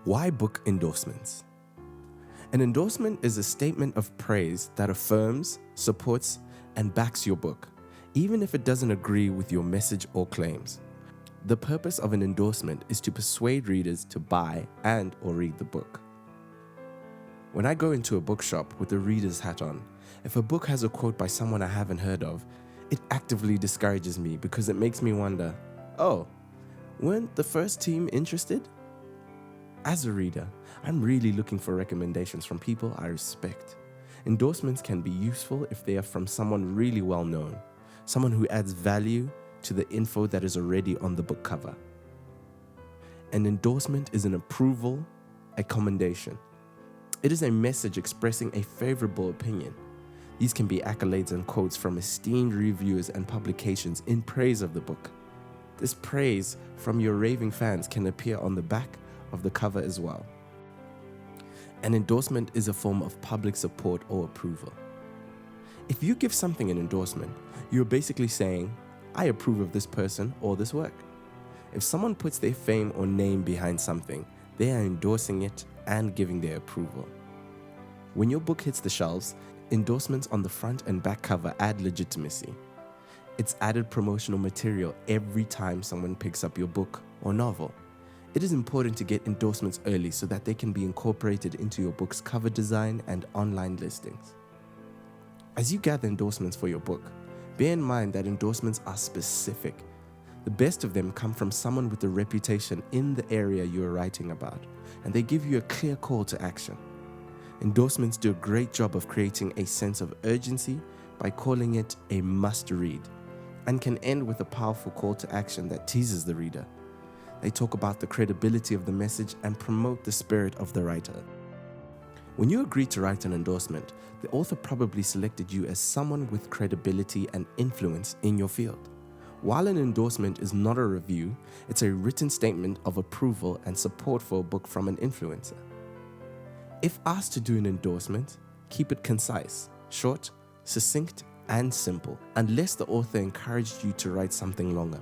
Why book endorsements? An endorsement is a statement of praise that affirms, supports, and backs your book, even if it doesn't agree with your message or claims. The purpose of an endorsement is to persuade readers to buy and/or read the book. When I go into a bookshop with a reader's hat on, if a book has a quote by someone I haven't heard of, it actively discourages me because it makes me wonder, oh, weren't the first team interested? As a reader, I'm really looking for recommendations from people I respect. Endorsements can be useful if they are from someone really well known, someone who adds value to the info that is already on the book cover. An endorsement is an approval, a commendation. It is a message expressing a favorable opinion. These can be accolades and quotes from esteemed reviewers and publications in praise of the book. This praise from your raving fans can appear on the back of the cover as well. An endorsement is a form of public support or approval. If you give something an endorsement, you're basically saying, I approve of this person or this work. If someone puts their fame or name behind something, they are endorsing it and giving their approval. When your book hits the shelves, endorsements on the front and back cover add legitimacy. It's added promotional material every time someone picks up your book or novel. It is important to get endorsements early so that they can be incorporated into your book's cover design and online listings. As you gather endorsements for your book, bear in mind that endorsements are specific. The best of them come from someone with a reputation in the area you are writing about, and they give you a clear call to action. Endorsements do a great job of creating a sense of urgency by calling it a must-read, and can end with a powerful call to action that teases the reader. They talk about the credibility of the message and promote the spirit of the writer. When you agree to write an endorsement, the author probably selected you as someone with credibility and influence in your field. While an endorsement is not a review, it's a written statement of approval and support for a book from an influencer. If asked to do an endorsement, keep it concise, short, succinct, and simple, unless the author encouraged you to write something longer.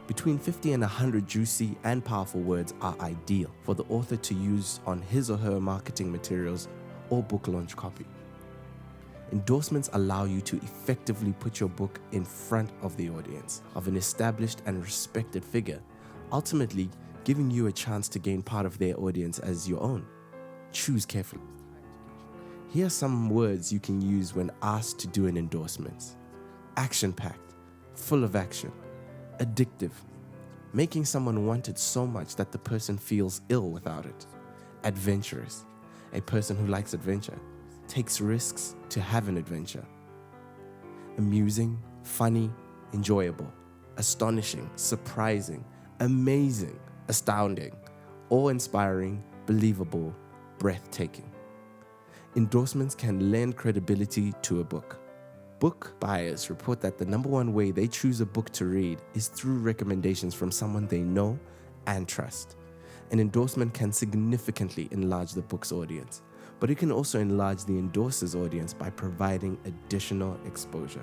Between 50 and 100 juicy and powerful words are ideal for the author to use on his or her marketing materials or book launch copy. Endorsements allow you to effectively put your book in front of the audience of an established and respected figure, ultimately giving you a chance to gain part of their audience as your own. Choose carefully. Here are some words you can use when asked to do an endorsement. Action-packed, full of action. Addictive, making someone want it so much that the person feels ill without it. Adventurous, a person who likes adventure, takes risks to have an adventure. Amusing, funny, enjoyable, astonishing, surprising, amazing, astounding, awe-inspiring, believable, breathtaking. Endorsements can lend credibility to a book. Book buyers report that the number one way they choose a book to read is through recommendations from someone they know and trust. An endorsement can significantly enlarge the book's audience, but it can also enlarge the endorser's audience by providing additional exposure.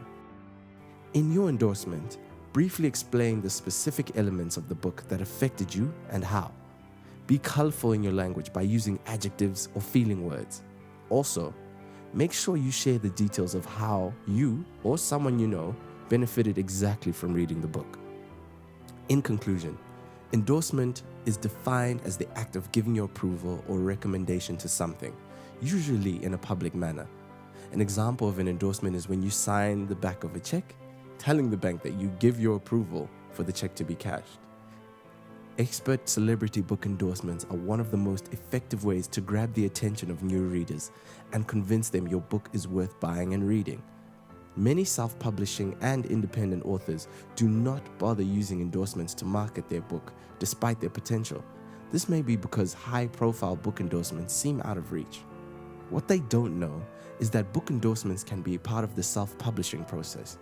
In your endorsement, briefly explain the specific elements of the book that affected you and how. Be colorful in your language by using adjectives or feeling words. Also, make sure you share the details of how you or someone you know benefited exactly from reading the book. In conclusion, endorsement is defined as the act of giving your approval or recommendation to something, usually in a public manner. An example of an endorsement is when you sign the back of a check, telling the bank that you give your approval for the check to be cashed. Expert celebrity book endorsements are one of the most effective ways to grab the attention of new readers and convince them your book is worth buying and reading. Many self-publishing and independent authors do not bother using endorsements to market their book despite their potential. This may be because high-profile book endorsements seem out of reach. What they don't know is that book endorsements can be part of the self-publishing process.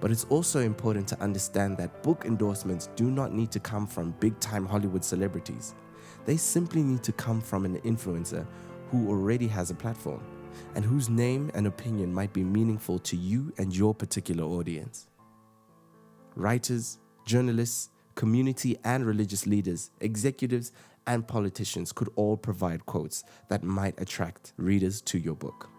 But it's also important to understand that book endorsements do not need to come from big-time Hollywood celebrities. They simply need to come from an influencer who already has a platform and whose name and opinion might be meaningful to you and your particular audience. Writers, journalists, community and religious leaders, executives, and politicians could all provide quotes that might attract readers to your book.